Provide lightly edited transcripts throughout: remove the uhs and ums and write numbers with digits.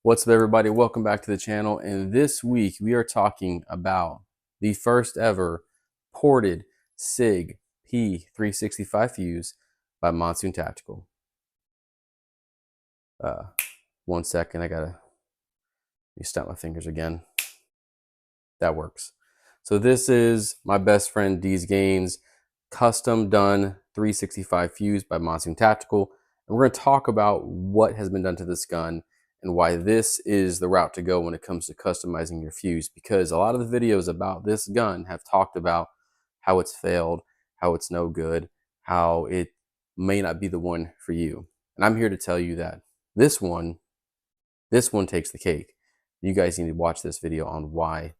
What's up, everybody? Welcome back to the channel. And this week we are talking about the first ever ported Sig P365 fuse by Monsoon Tactical. One second, let me snap my fingers again. That works. So this is my best friend D's Gains custom done 365 fuse by Monsoon Tactical. And we're going to talk about what has been done to this gun and why this is the route to go when it comes to customizing your fuse, because a lot of the videos about this gun have talked about how it's failed, how it's no good, how it may not be the one for you. And I'm here to tell you that this one takes the cake. You guys need to watch this video on why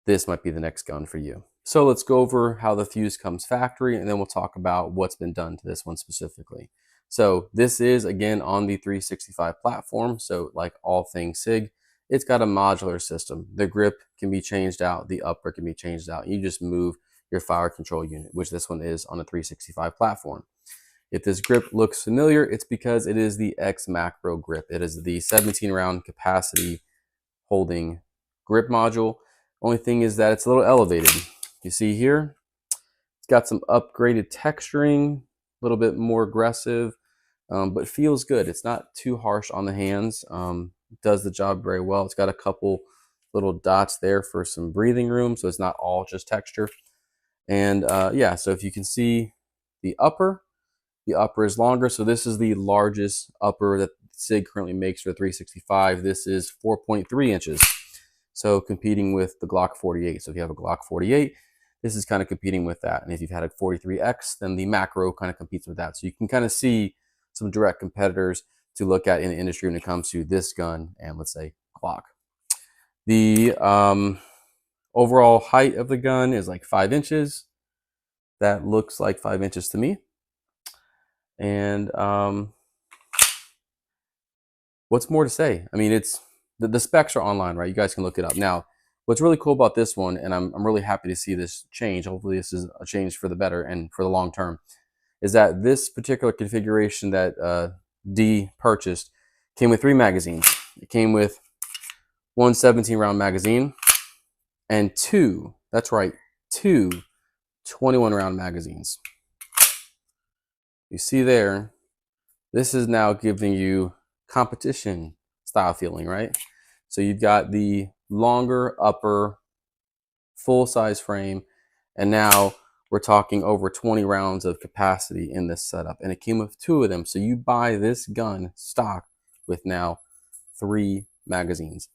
this might be the next gun for you. So let's go over how the fuse comes factory, and then we'll talk about what's been done to this one specifically. So this is, again, on the 365 platform. So like all things Sig, it's got a modular system. The grip can be changed out, the upper can be changed out. You just move your fire control unit, which this one is on the 365 platform. If this grip looks familiar, it's because it is the X Macro grip. It is the 17 round capacity holding grip module. Only thing is that it's a little elevated. You see here, it's got some upgraded texturing, a little bit more aggressive, but feels good. It's not too harsh on the hands. Does the job very well. It's got a couple little dots there for some breathing room, so it's not all just texture. And yeah, so if you can see the upper is longer. So this is the largest upper that Sig currently makes for 365. This is 4.3 inches. So competing with the Glock 48. So if you have a Glock 48, this is kind of competing with that. And if you've had a 43X, then the Macro kind of competes with that. So you can kind of see some direct competitors to look at in the industry when it comes to this gun and, let's say, Glock. The overall height of the gun is like 5 inches. That looks like 5 inches to me. And what's more to say? I mean, it's the specs are online, right? You guys can look it up. Now, what's really cool about this one, and I'm really happy to see this change, hopefully this is a change for the better and for the long term, is that this particular configuration that D purchased came with 3 magazines. It came with one 17 round magazine and 2, that's right, 2 21 round magazines. You see there, this is now giving you competition style feeling, right? So you've got the longer upper full size frame, and now we're talking over 20 rounds of capacity in this setup, and it came with 2 of them. So you buy this gun stock with now 3 magazines.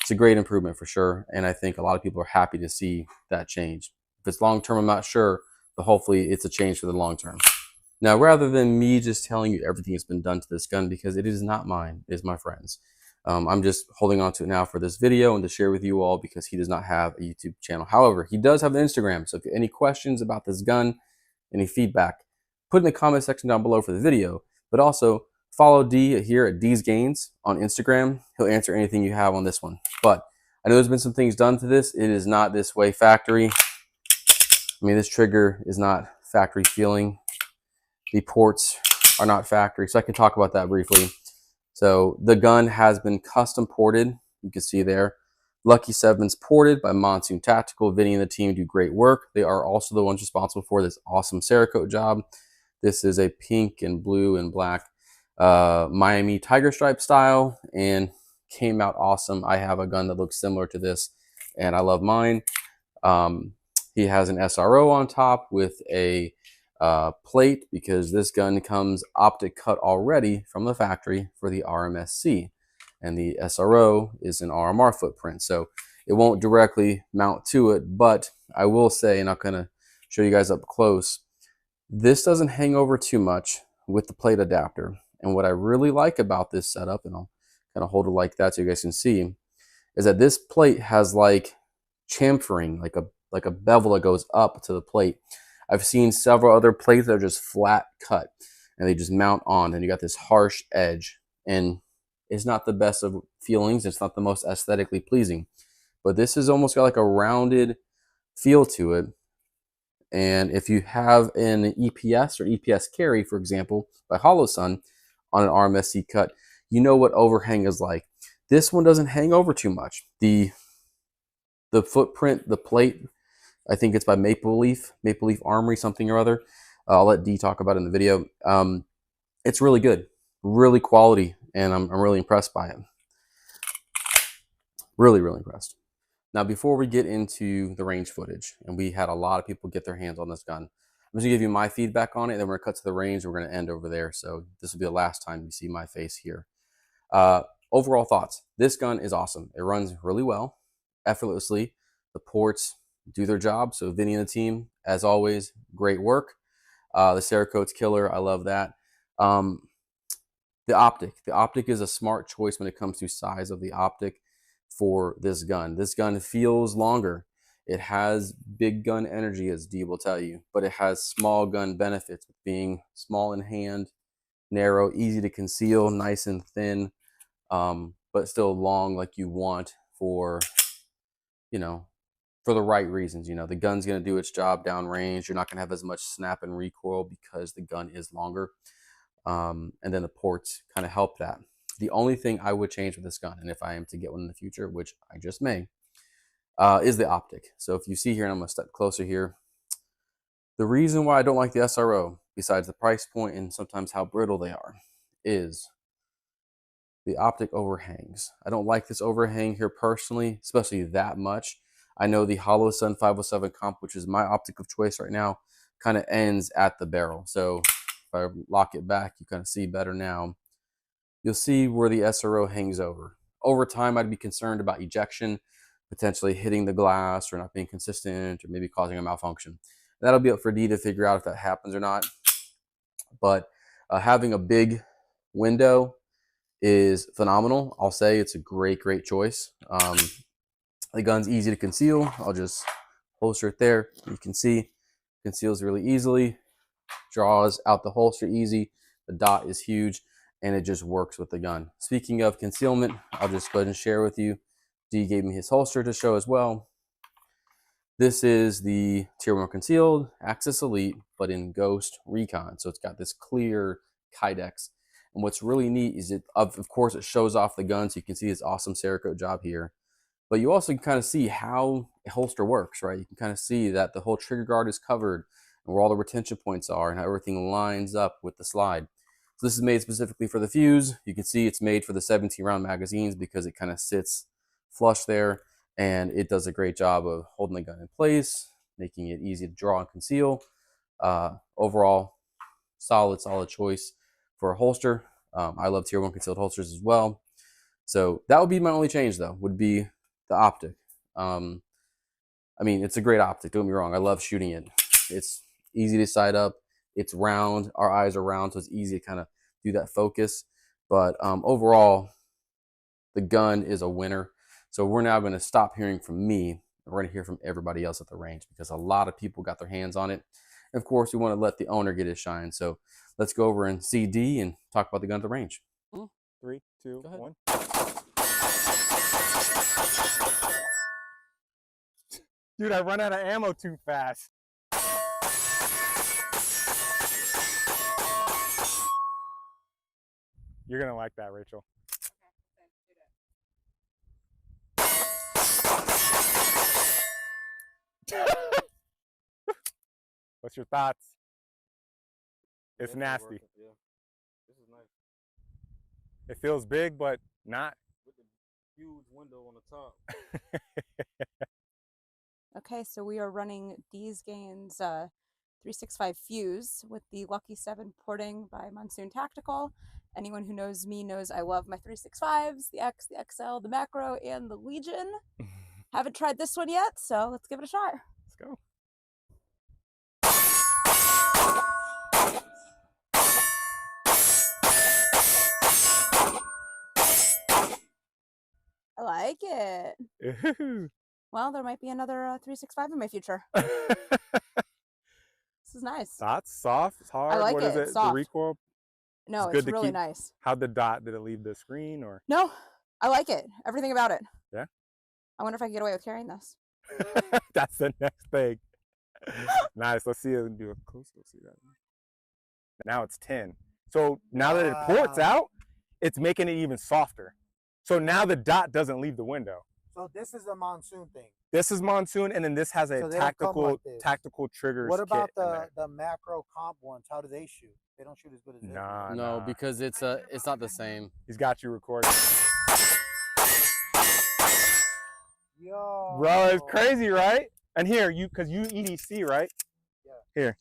It's a great improvement for sure, and I think a lot of people are happy to see that change. If it's long term, I'm not sure, but hopefully it's a change for the long term. Now, rather than me just telling you everything that's been done to this gun, because it is not mine, it is my friend's. I'm just holding on to it now for this video and to share with you all, because he does not have a YouTube channel. However, he does have an Instagram. So if you have any questions about this gun, any feedback, put in the comment section down below for the video. But also follow D here at D's Gains on Instagram. He'll answer anything you have on this one. But I know there's been some things done to this. It is not this way factory. I mean, this trigger is not factory feeling. The ports are not factory, so I can talk about that briefly. So the gun has been custom ported. You can see there, Lucky 7's ported by Monsoon Tactical. Vinny and the team do great work. They are also the ones responsible for this awesome Cerakote job. This is a pink and blue and black Miami Tiger Stripe style, and came out awesome. I have a gun that looks similar to this, and I love mine. He has an SRO on top with a plate, because this gun comes optic cut already from the factory for the RMSC, and the SRO is an RMR footprint, so it won't directly mount to it. But I will say, and I'm gonna show you guys up close, this doesn't hang over too much with the plate adapter. And what I really like about this setup, and I'll kind of hold it like that so you guys can see, is that this plate has like chamfering, like a bevel that goes up to the plate. I've seen several other plates that are just flat cut and they just mount on, and you got this harsh edge, and it's not the best of feelings. It's not the most aesthetically pleasing, but this has almost got like a rounded feel to it. And if you have an EPS or EPS carry, for example, by Hollow Sun on an RMSC cut, you know what overhang is like. This one doesn't hang over too much. The footprint, the plate, I think it's by Maple Leaf Armory, something or other. I'll let D talk about it in the video. It's really good, really quality, and I'm really impressed by it. Really, really impressed. Now, before we get into the range footage, and we had a lot of people get their hands on this gun, I'm just gonna give you my feedback on it, then we're gonna cut to the range, and we're gonna end over there. So this will be the last time you see my face here. Overall thoughts. This gun is awesome. It runs really well, effortlessly. The ports do their job. So Vinny and the team, as always, great work. The Cerakote's killer. I love that. The optic is a smart choice when it comes to size of the optic for this gun. This gun feels longer. It has big gun energy, as Dee will tell you, but it has small gun benefits, being small in hand, narrow, easy to conceal, nice and thin, but still long like you want for, you know, for the right reasons. You know, the gun's going to do its job downrange. You're not going to have as much snap and recoil because the gun is longer. And then the ports kind of help that. The only thing I would change with this gun, and if I am to get one in the future, which I just may, is the optic. So if you see here, and I'm going to step closer here, the reason why I don't like the SRO, besides the price point and sometimes how brittle they are, is the optic overhangs. I don't like this overhang here personally, especially that much. I know the Hollow Sun 507 comp, which is my optic of choice right now, kind of ends at the barrel. So if I lock it back, you kind of see better now. You'll see where the SRO hangs over. Over time, I'd be concerned about ejection, potentially hitting the glass or not being consistent or maybe causing a malfunction. That'll be up for D to figure out if that happens or not. But having a big window is phenomenal. I'll say it's a great choice. The gun's easy to conceal. I'll just holster it there. You can see conceals really easily, draws out the holster easy. The dot is huge, and it just works with the gun. Speaking of concealment, I'll just go ahead and share with you. D gave me his holster to show as well. This is the Tier 1 Concealed Axis Elite, but in Ghost Recon. So it's got this clear Kydex. And what's really neat is it, of course, it shows off the gun, so you can see this awesome Cerakote job here. But you also can kind of see how a holster works, right? You can kind of see that the whole trigger guard is covered and where all the retention points are and how everything lines up with the slide. So this is made specifically for the Fuse. You can see it's made for the 17-round magazines because it kind of sits flush there, and it does a great job of holding the gun in place, making it easy to draw and conceal. Overall, solid choice for a holster. I love Tier 1 concealed holsters as well. So that would be my only change, though, would be the optic. I mean, it's a great optic, don't get me wrong. I love shooting it. It's easy to sight up. It's round. Our eyes are round, so it's easy to kind of do that focus. But overall, the gun is a winner. So we're now going to stop hearing from me, and we're going to hear from everybody else at the range because a lot of people got their hands on it. And of course, we want to let the owner get his shine. So let's go over and see D and talk about the gun at the range. 3, 2, 1. Dude, I run out of ammo too fast. You're gonna like that, Rachel. What's your thoughts? It's nasty. Yeah. This is nice. It feels big, but not. With the huge window on the top. Okay, so we are running D's Gains 365 Fuse with the Lucky 7 porting by Monsoon Tactical. Anyone who knows me knows I love my 365s, the X, the XL, the Macro, and the Legion. Haven't tried this one yet, so let's give it a shot. Let's go. I like it. Well, there might be another 365 in my future. This is nice. Thoughts? Soft? It's hard? I like what it. is it? It's soft. The recoil? No, it's really nice. How'd the dot, did it leave the screen or? No, I like it. Everything about it. Yeah? I wonder if I can get away with carrying this. That's the next thing. Nice. Let's see it. Do a close. Let's see that. Now it's 10. So now that it ports out, it's making it even softer. So now the dot doesn't leave the window. So this is a Monsoon thing. This is Monsoon, and then this has a So they don't come like this. tactical triggers. What about kit in there. the macro comp ones? How do they shoot? They don't shoot as good as this. Nah, No, nah. because it's not the same. He's got you recording. Yo. Bro, it's crazy, right? And here, because you EDC, right? Yeah. Here.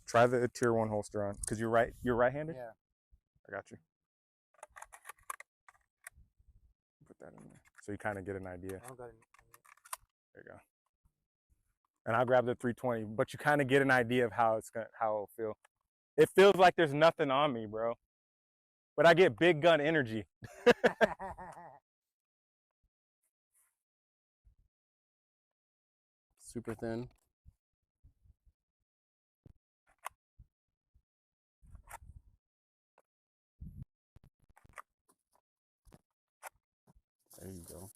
Try the tier 1 holster on. Because you're right-handed? Yeah. I got you. Put that in there. So you kind of get an idea. I don't got any. There you go. And I'll grab the 320, but you kind of get an idea of how it'll feel. It feels like there's nothing on me, bro. But I get big gun energy. Super thin. There you go.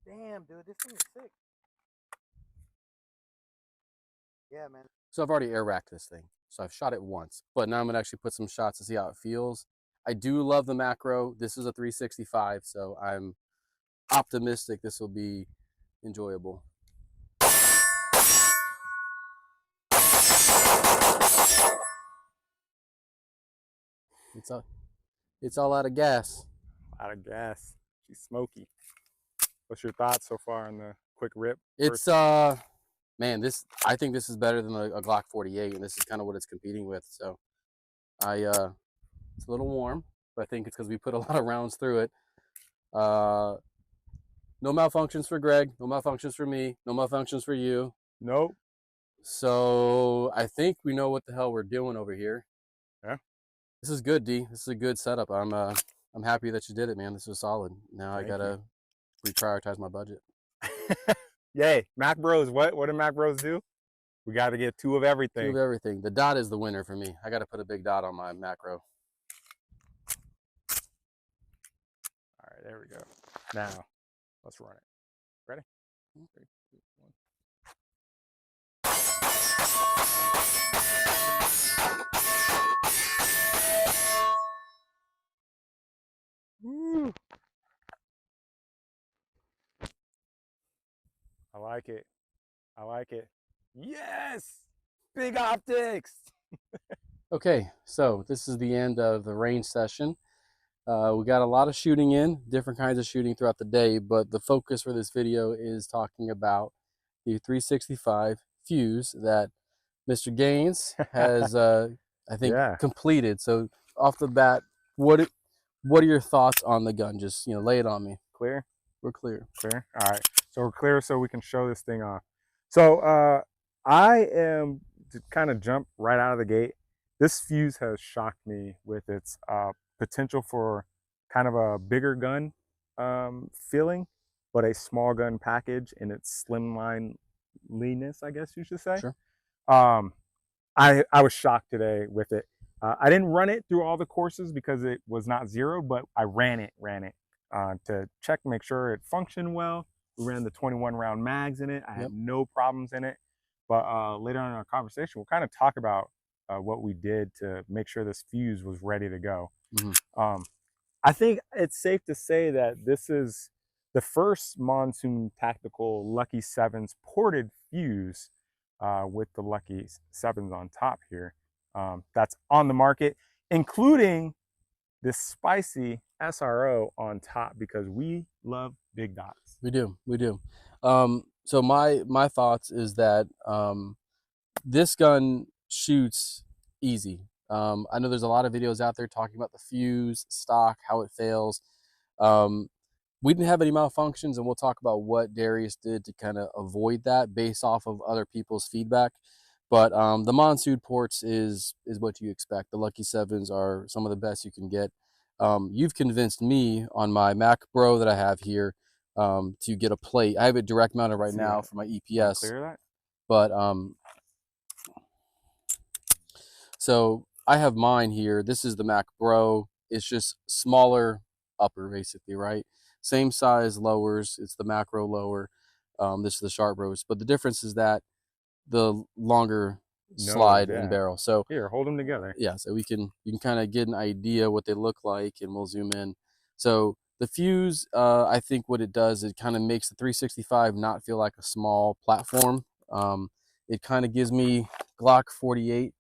Damn, dude, this thing is sick. Yeah, man. So I've already air racked this thing. So I've shot it once, but now I'm gonna actually put some shots to see how it feels. I do love the macro. This is a 365, so I'm optimistic this will be enjoyable. It's all out of gas. Out of gas. She's smoky. What's your thoughts so far on the quick rip? It's man, I think this is better than a Glock 48, and this is kind of what it's competing with. So it's a little warm, but I think it's because we put a lot of rounds through it. No malfunctions for Greg, no malfunctions for me, no malfunctions for you. Nope. So I think we know what the hell we're doing over here. Yeah. This is good, D. This is a good setup. I'm happy that you did it, man. This was solid. Now Thank I gotta reprioritize my budget. Yay. Mac Bros. What do Mac Bros do? We got to get 2 of everything. 2 of everything. The dot is the winner for me. I got to put a big dot on my macro. All right, there we go. Now, let's run it. Ready? 3, 2, 1. Woo! I like it. I like it. Yes! Big optics! Okay, so this is the end of the range session. We got a lot of shooting in, different kinds of shooting throughout the day, but the focus for this video is talking about the 365 Fuse that Mr. Gaines has, I think, completed. So off the bat, what are your thoughts on the gun? Just, lay it on me. Clear? We're clear. Clear? All right. So we're clear so we can show this thing off. So I am to kind of jump right out of the gate. This Fuse has shocked me with its potential for kind of a bigger gun feeling, but a small gun package in its slimline leanness, I guess you should say. Sure. I was shocked today with it. I didn't run it through all the courses because it was not 0, but I ran it to check, make sure it functioned well. We ran the 21 round mags in it. I had no problems in it. But later on in our conversation, we'll kind of talk about what we did to make sure this Fuse was ready to go. Mm-hmm. I think it's safe to say that this is the first Monsoon Tactical Lucky 7s ported Fuse with the Lucky 7s on top here. That's on the market, including this spicy SRO on top, because we love big dots. We do. So my thoughts is that this gun shoots easy. I know there's a lot of videos out there talking about the Fuse stock, how it fails. We didn't have any malfunctions, and we'll talk about what Darius did to kind of avoid that based off of other people's feedback. But the Monsoon ports is what you expect. The Lucky 7s are some of the best you can get. You've convinced me on my Mac Bro that I have here to get a plate. I have it direct mounted right now for my EPS. Clear that? But so I have mine here. This is the Mac Bro. It's just smaller upper, basically, right? Same size lowers. It's the macro lower. This is the Sharp Bros. But the difference is that the longer slide yeah. and barrel. So Here, hold them together. yeah, so you can kind of get an idea what they look like, and we'll zoom in. So the Fuse, I think what it does, it kind of makes the 365 not feel like a small platform. It kind of gives me Glock 48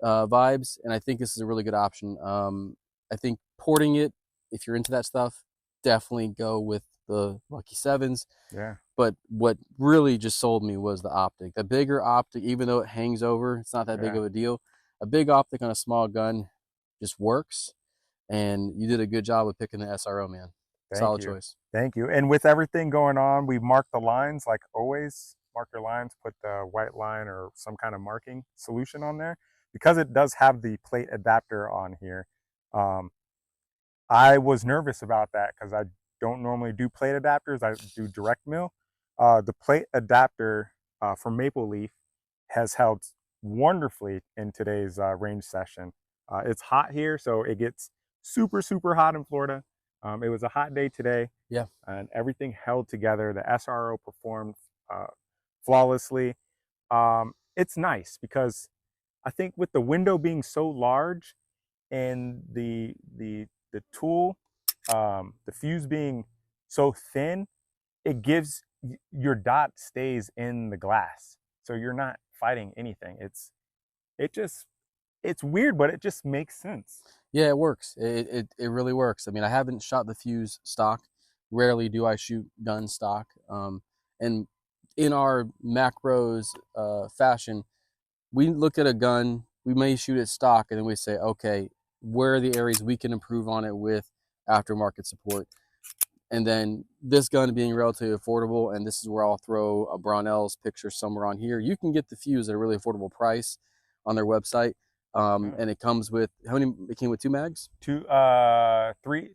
vibes, and I think this is a really good option. I think porting it, if you're into that stuff, definitely go with the Lucky 7s. Yeah. But what really just sold me was the optic. The bigger optic, even though it hangs over, it's not that big of a deal. A big optic on a small gun just works, and you did a good job of picking the SRO, man. Solid choice. Thank you. And with everything going on, we've marked the lines like always. Mark your lines, put the white line or some kind of marking solution on there. Because it does have the plate adapter on here, I was nervous about that because I don't normally do plate adapters. I do direct mill. The plate adapter from Maple Leaf has held wonderfully in today's range session. It's hot here, so it gets super, super hot in Florida. It was a hot day today. Yeah. And everything held together. The SRO performed flawlessly. It's nice because I think with the window being so large and the tool, the fuse being so thin, it gives your dot stays in the glass, so you're not fighting anything. It's weird, but it just makes sense. Yeah, it works. It really works. I mean, I haven't shot the Fuse stock. Rarely do I shoot gun stock. And in our macros fashion, we look at a gun, we may shoot it stock, and then we say, okay, where are the areas we can improve on it with aftermarket support? And then this gun being relatively affordable, and this is where I'll throw a Brownell's picture somewhere on here. You can get the Fuse at a really affordable price on their website. And it comes with, how many? It came with 2 mags? Three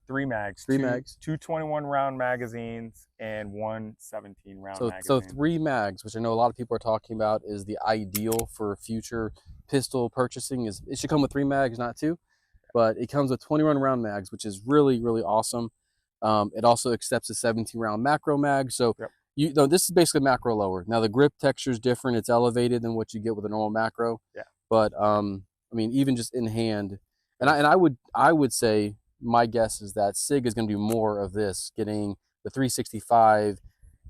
mags. 3 mags. Two 21 round magazines and one 17 round magazine. So 3 mags, which I know a lot of people are talking about, is the ideal for future pistol purchasing. It should come with 3 mags, not 2. But it comes with 21 round mags, which is really, really awesome. It also accepts a 17 round macro mag. So this is basically macro lower. Now the grip texture is different. It's elevated than what you get with a normal macro. Yeah. But I mean, even just in hand, and I would say my guess is that Sig is going to do more of this, getting the 365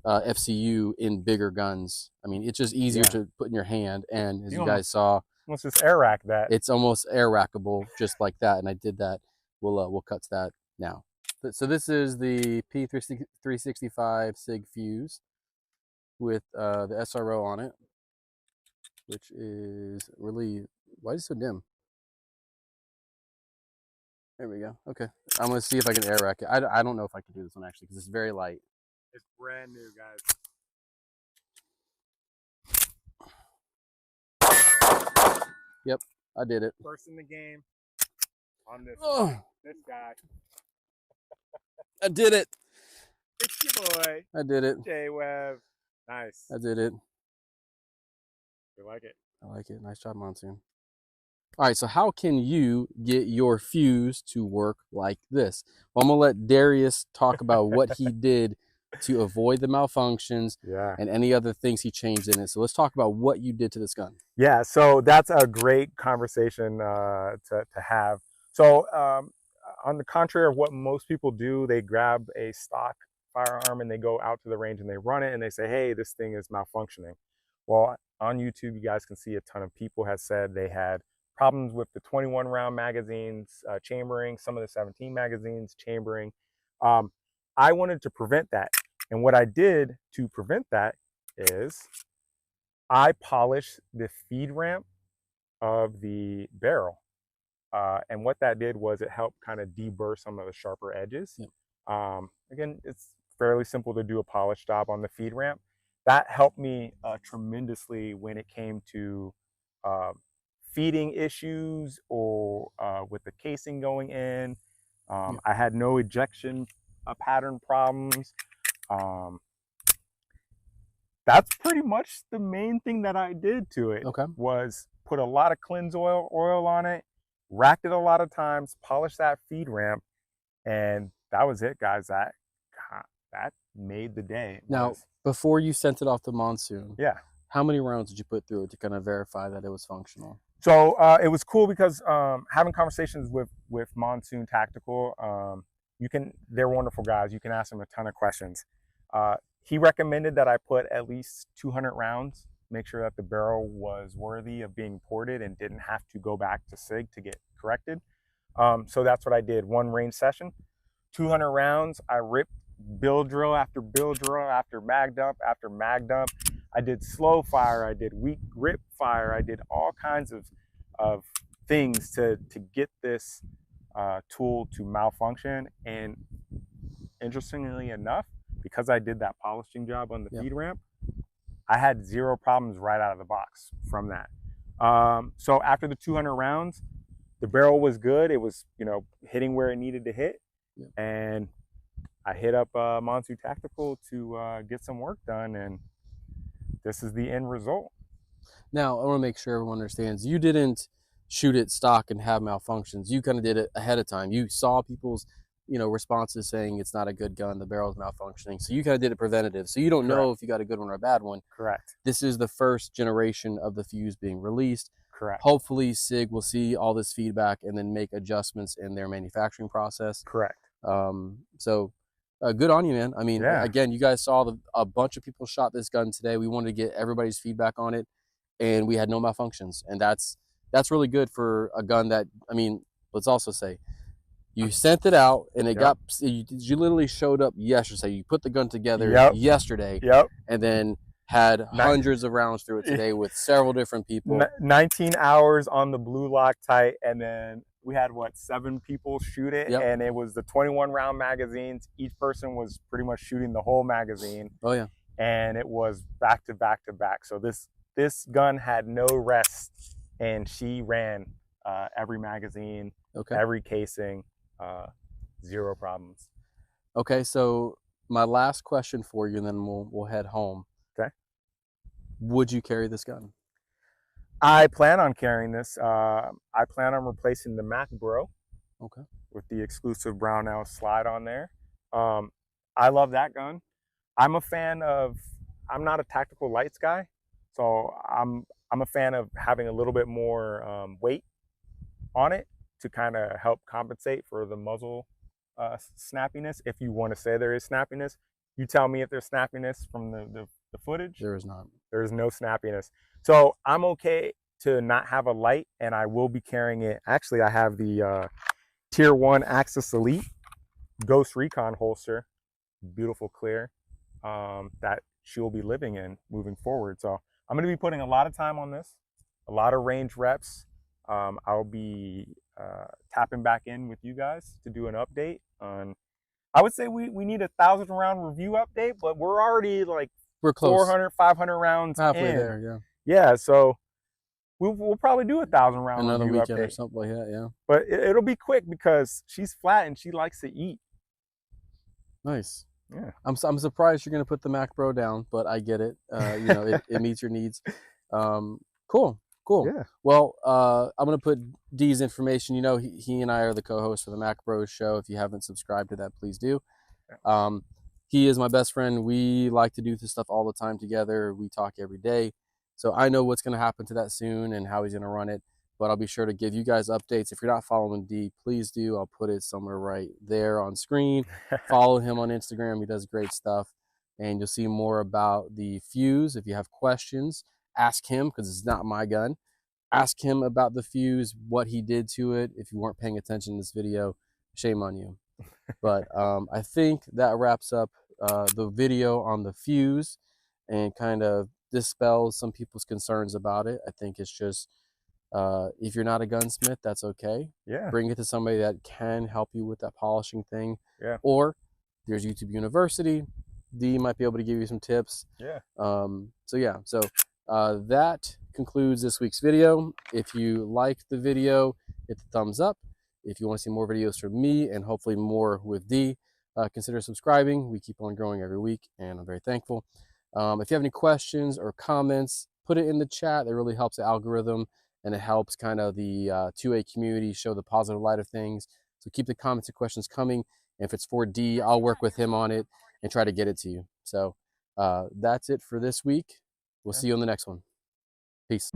FCU in bigger guns. I mean, it's just easier to put in your hand, and as you guys saw, let's just air rack that. It's almost air rackable just like that, and I did that. We'll cut to that now. So this is the P365 Sig Fuse with the SRO on it, which is really, why is it so dim? There we go. Okay, I'm gonna see if I can air rack it. I don't know if I can do this one actually because it's very light. It's brand new, guys. Yep, I did it. First in the game on this this guy. I did it. It's your boy. I did it. J-Web. Nice. I did it. You like it? I like it. Nice job, Monsoon. All right, so how can you get your Fuse to work like this? Well, I'm gonna let Darius talk about what he did to avoid the malfunctions and any other things he changed in it. So let's talk about what you did to this gun. Yeah, so that's a great conversation to have. So on the contrary of what most people do, they grab a stock firearm and they go out to the range and they run it and they say, hey, this thing is malfunctioning. Well, on YouTube, you guys can see a ton of people have said they had problems with the 21 round magazines chambering, some of the 17 magazines chambering. I wanted to prevent that. And what I did to prevent that is I polished the feed ramp of the barrel. And what that did was it helped kind of deburr some of the sharper edges. Again, it's fairly simple to do a polish job on the feed ramp. That helped me tremendously when it came to feeding issues or with the casing going in. I had no ejection pattern problems. That's pretty much the main thing that I did to it. Was put a lot of cleanse oil on it, racked it a lot of times, polished that feed ramp, and that was it, guys. That made the day. Now, before you sent it off to Monsoon, How many rounds did you put through it to kind of verify that it was functional? So it was cool because having conversations with Monsoon Tactical, they're wonderful guys. You can ask them a ton of questions. He recommended that I put at least 200 rounds, make sure that the barrel was worthy of being ported and didn't have to go back to Sig to get corrected. So that's what I did. One range session, 200 rounds. I ripped bill drill after bill drill after mag dump after mag dump. I did slow fire, I did weak grip fire, I did all kinds of things to get this tool to malfunction. And interestingly enough, because I did that polishing job on the feed ramp, I had 0 problems right out of the box from that. So after the 200 rounds, the barrel was good. It was, hitting where it needed to hit. And I hit up Monsoon Tactical to get some work done, and this is the end result. Now, I want to make sure everyone understands, you didn't shoot it stock and have malfunctions. You kind of did it ahead of time. You saw people's, responses saying it's not a good gun, the barrel's malfunctioning. So you kind of did it preventative. So you don't know if you got a good one or a bad one. Correct. This is the first generation of the Fuse being released. Correct. Hopefully Sig will see all this feedback and then make adjustments in their manufacturing process. Correct. So good on you, man. I mean, yeah. Again, you guys saw a bunch of people shot this gun today. We wanted to get everybody's feedback on it, and we had no malfunctions. And that's really good for a gun that, let's also say, you sent it out and it you literally showed up yesterday. You put the gun together yesterday and then had hundreds of rounds through it today with several different people. 19 hours on the blue Loctite, and then we had 7 people shoot it, and it was the 21 round magazines. Each person was pretty much shooting the whole magazine. Oh yeah. And it was back to back to back. So this gun had no rest, and she ran every magazine, every casing, 0 problems. Okay, so my last question for you, and then we'll head home. Okay. Would you carry this gun? I plan on carrying this. I plan on replacing the Mac Bro. Okay. With the exclusive Brownell slide on there. I love that gun. I'm not a tactical lights guy, so I'm a fan of having a little bit more weight on it to kind of help compensate for the muzzle snappiness. If you want to say there is snappiness, you tell me if there's snappiness from the footage. There is not. There is no snappiness. So I'm okay to not have a light, and I will be carrying it. Actually, I have the Tier 1 Axis Elite Ghost Recon holster, beautiful clear, that she will be living in moving forward. So I'm going to be putting a lot of time on this, a lot of range reps. I'll be tapping back in with you guys to do an update on. I would say we need a 1,000 round review update, but we're already we're close. 400, 500 rounds halfway in. there. Yeah. So we'll probably do a 1,000 round another review weekend update or something like that. Yeah. But it'll be quick because she's flat and she likes to eat. Nice. Yeah. I'm surprised you're gonna put the Mac Pro down, but I get it. It meets your needs. Cool. Yeah. Well, I'm gonna put D's information. He and I are the co-hosts for the Mac Bros show. If you haven't subscribed to that, please do. He is my best friend. We like to do this stuff all the time together. We talk every day. So I know what's gonna happen to that soon and how he's gonna run it. But I'll be sure to give you guys updates. If you're not following D, please do. I'll put it somewhere right there on screen. Follow him on Instagram. He does great stuff. And you'll see more about the Fuse. If you have questions, ask him, because it's not my gun. Ask him about the Fuse, what he did to it. If you weren't paying attention in this video, shame on you. But I think that wraps up the video on the Fuse and kind of dispels some people's concerns about it. I think it's just, if you're not a gunsmith, that's okay. Yeah. Bring it to somebody that can help you with that polishing thing. Yeah. Or there's YouTube University. D might be able to give you some tips. Yeah. So that concludes this week's video. If you liked the video, hit the thumbs up. If you want to see more videos from me and hopefully more with D, consider subscribing. We keep on growing every week, and I'm very thankful. If you have any questions or comments, put it in the chat. That really helps the algorithm, and it helps kind of the 2A community show the positive light of things. So keep the comments and questions coming. And if it's for D, I'll work with him on it and try to get it to you. So that's it for this week. We'll see you on the next one. Peace.